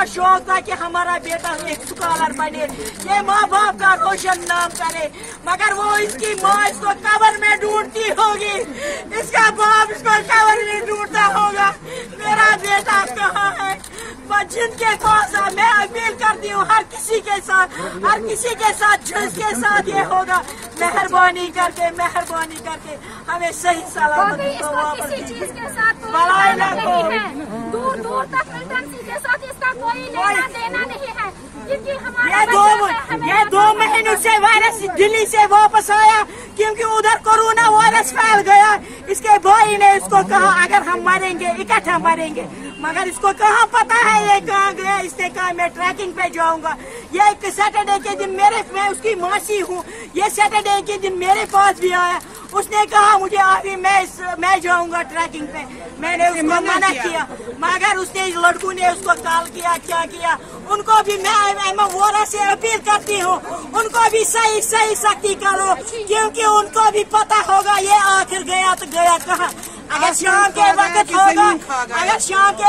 शौक था कि हमारा बेटा एक स्कॉलर बने, ये माँ बाप का रोशन नाम करे, मगर वो इसकी माँ इसको कब्र में ढूंढती होगी, इसका बाप इसको कब्र में ढूंढता होगा। मेरा बेटा कहाँ है? जिनके पास मैं अपील करती हूँ हर किसी के साथ जिसके साथ ये होगा, मेहरबानी करके हमें सही सलामत दूर दूर तक एजेंसी के साथ इसका कोई लेना देना नहीं है। ये 2 महीनों से वायरस दिल्ली से वापस आया क्योंकि उधर कोरोना वायरस फैल गया। इसके भाई ने इसको कहा अगर हम मरेंगे इकट्ठा मरेंगे, मगर इसको कहाँ पता है ये कहाँ गया। इसने कहा मैं ट्रैकिंग पे जाऊंगा। ये एक सैटरडे के दिन मैं उसकी मासी हूँ, ये सैटरडे के दिन मेरे पास भी आया। उसने कहा मुझे अभी मैं जाऊंगा ट्रैकिंग पे। मैंने उसको मना किया, मगर उसने लड़कों ने उसको कॉल किया, क्या किया। उनको भी मैं वोरा से अपील करती हूँ, उनको भी सही सख्ती करो, क्योंकि उनको भी पता होगा ये आखिर गया तो गया कहाँ। अगर शाम के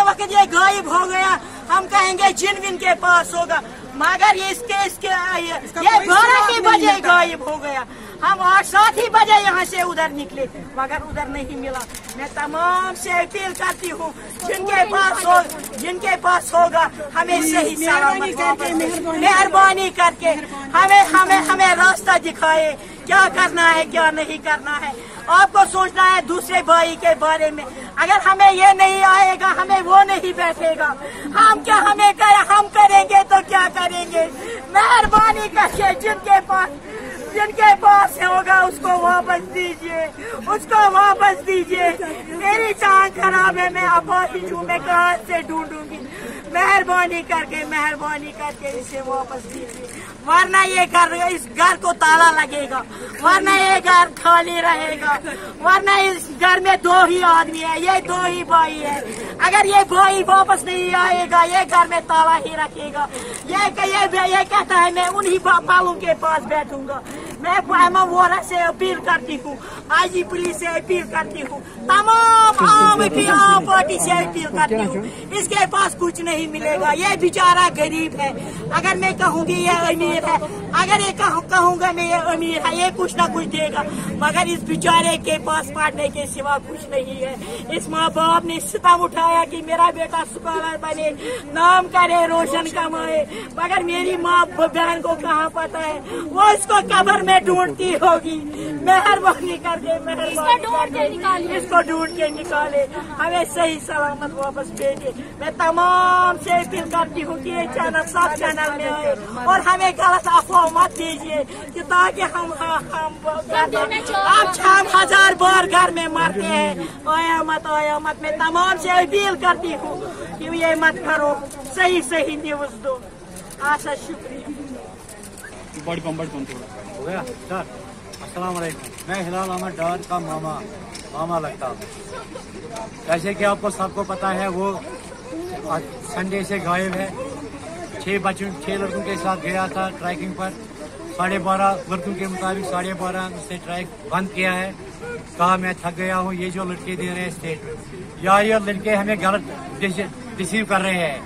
वक्त ये गायब हो गया, हम कहेंगे जिन के पास होगा, मगर ये 12 बजे गायब हो गया। हम 8-7 ही बजे यहाँ से उधर निकले, मगर उधर नहीं मिला। मैं तमाम से अपील करती हूँ जिनके पास होगा हमें सही सलामत मेहरबानी करके हमें रास्ता दिखाए, क्या करना है क्या नहीं करना है। आपको सोचना है दूसरे भाई के बारे में। अगर हमें ये नहीं आएगा, हमें वो नहीं बैठेगा, हम करेंगे तो क्या करेंगे। मेहरबानी करके जिनके पास होगा उसको वापस दीजिए। मेरी जान खराब है, मैं अपाहिज हूँ, मैं कहाँ से ढूंढूंगी। मेहरबानी करके इसे वापस दीजिए, वरना इस घर को ताला लगेगा, वरना ये घर खाली रहेगा, वरना इस घर में 2 ही आदमी है, ये 2 ही भाई है। अगर ये भाई वापस नहीं आएगा, ये घर में ताला ही रखेगा। ये कहता है मैं उन्हीं बालों के पास बैठूंगा। मैं वोरा से अपील करती हूँ, आईजी पुलिस से अपील करती हूँ, तमाम आम पार्टी से अपील करती हूँ। इसके पास कुछ नहीं मिलेगा, ये बेचारा गरीब है। अगर मैं कहूँगी ये अमीर है, अगर ये कहूँगा मैं ये अमीर है, ये कुछ ना कुछ देगा, मगर इस बेचारे के पास पढ़ने के सिवा कुछ नहीं है। इस माँ बाप ने सितम उठाया कि मेरा बेटा स्कॉलर बने, नाम करे, रोशन कमाए, मगर मेरी माँ बहन को कहाँ पता है, वो इसको कब्र में ढूंढती होगी। मेहरबानी करके इसको ढूंढ के निकाले, हमें सही सलामत वापस भेजे। मैं तमाम से अपील करती हूँ कि ये चैनल सब चैनल में आए और हमें गलत अफवाह मत दीजिए कि ताकि हम 6000 बार घर में मरते हैं। आया मत मैं तमाम से अपील करती हूँ कि ये मत करो, सही न्यूज दो। आशा शुक्रिया। हो गया सर। अस्सलाम वालेकुम, मैं हिलाल अहमद डार का मामा लगता हूँ। जैसे कि आपको सबको पता है वो संडे से गायब है। 6 लड़कों के साथ गया था ट्रैकिंग पर। 12:30 लड़कों के मुताबिक 12:30 से ट्रैक बंद किया है। कहा मैं थक गया हूँ। ये जो लड़के दे रहे हैं स्टेटमेंट, या ये लड़के हमें गलत रिसीव कर रहे हैं,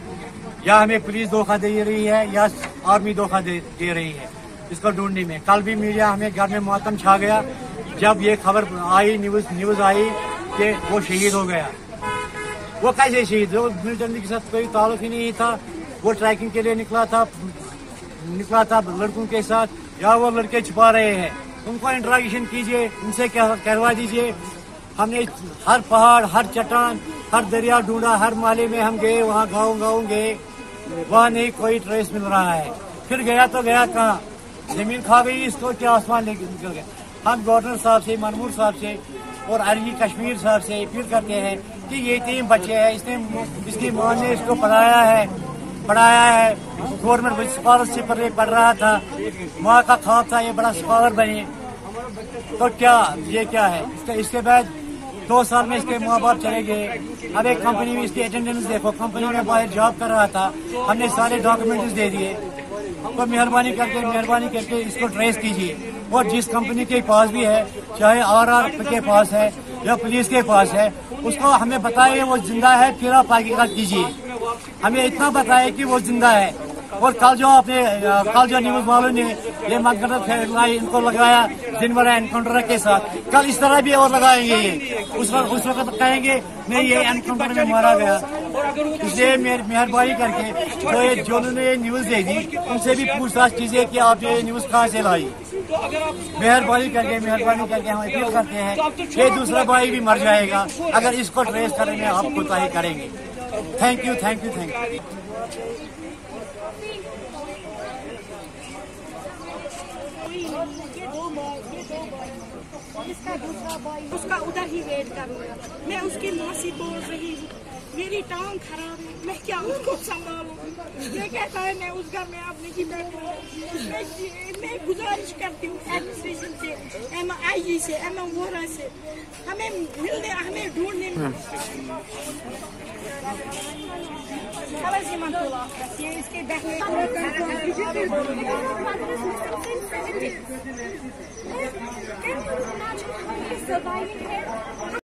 या हमें पुलिस धोखा दे रही है, या आर्मी धोखा दे रही है इसको ढूंढने में। कल भी मीडिया हमें घर में मातम छा गया जब ये खबर आई, न्यूज आई कि वो शहीद हो गया। वो कैसे शहीद? वो मिलिटेंट के साथ कोई ताल्लुक ही नहीं था। वो ट्रैकिंग के लिए निकला था लड़कों के साथ, या वो लड़के छुपा रहे हैं। उनको इंटरोगेशन कीजिए, उनसे करवा दीजिए। हमने हर पहाड़, हर चट्टान, हर दरिया ढूंढा, हर माले में हम गए, वहाँ गाँव गए, वहाँ नहीं कोई ट्रेस मिल रहा है। फिर गया तो गया कहाँ? जमीन खा गई इसको, क्या आसमान लेके निकल गया। हम गवर्नर साहब से, मनमूर साहब से और आईजी कश्मीर साहब से अपील करते हैं कि ये 3 बच्चे हैं, इसकी माँ ने इसको पढ़ाया है। गवर्नमेंट स्कॉलरशिप पर पढ़ रहा था, माँ का ख्वाब था ये बड़ा स्कॉलर बने। तो ये क्या है? इसके बाद 2 साल में इसके माँ बाप चले गए। अब एक कंपनी में इसकी अटेंडेंस देखो, कंपनी में बाहर जॉब कर रहा था, हमने सारे डॉक्यूमेंट्स दे दिए। तो मेहरबानी करके इसको ट्रेस कीजिए। और जिस कंपनी के पास भी है, चाहे RR के पास है या पुलिस के पास है, उसको हमें बताइए वो जिंदा है, फिर आप आगे कीजिए। हमें इतना बताया कि वो जिंदा है। और कल जो न्यूज वालों ने ये मनगढ़ंत फैलाई, इनको लगाया दिन भर एनकाउंटर के साथ, कल इस तरह भी और लगाएंगे ये। उस वक्त कहेंगे नहीं ये एनकाउंटर में मारा गया। इसलिए मेहरबानी करके जो उन्होंने ये न्यूज दे दी उनसे भी पूछताछ कीजिए कि आप ये न्यूज कहाँ से लाई। मेहरबानी करके हम अपील करते हैं कि दूसरा भाई भी मर जाएगा अगर इसको ट्रेस करने में आप कोताही करेंगे। Thank you. इसका दूसरा भाई उसका उधर ही वेट करूंगा। मैं उसकी माँ से बोल रही हूँ मेरी टांग खराब है, मैं क्या उसको संभालूं। ये कहता है मैं उस घर में आप नहीं बैठूंगा। मैं गुजारिश करती हूँ एडमिनिस्ट्रेशन से, MIG से, वोरा से, हमें ढूंढने में इसके बैठने Can you imagine how he's surviving here?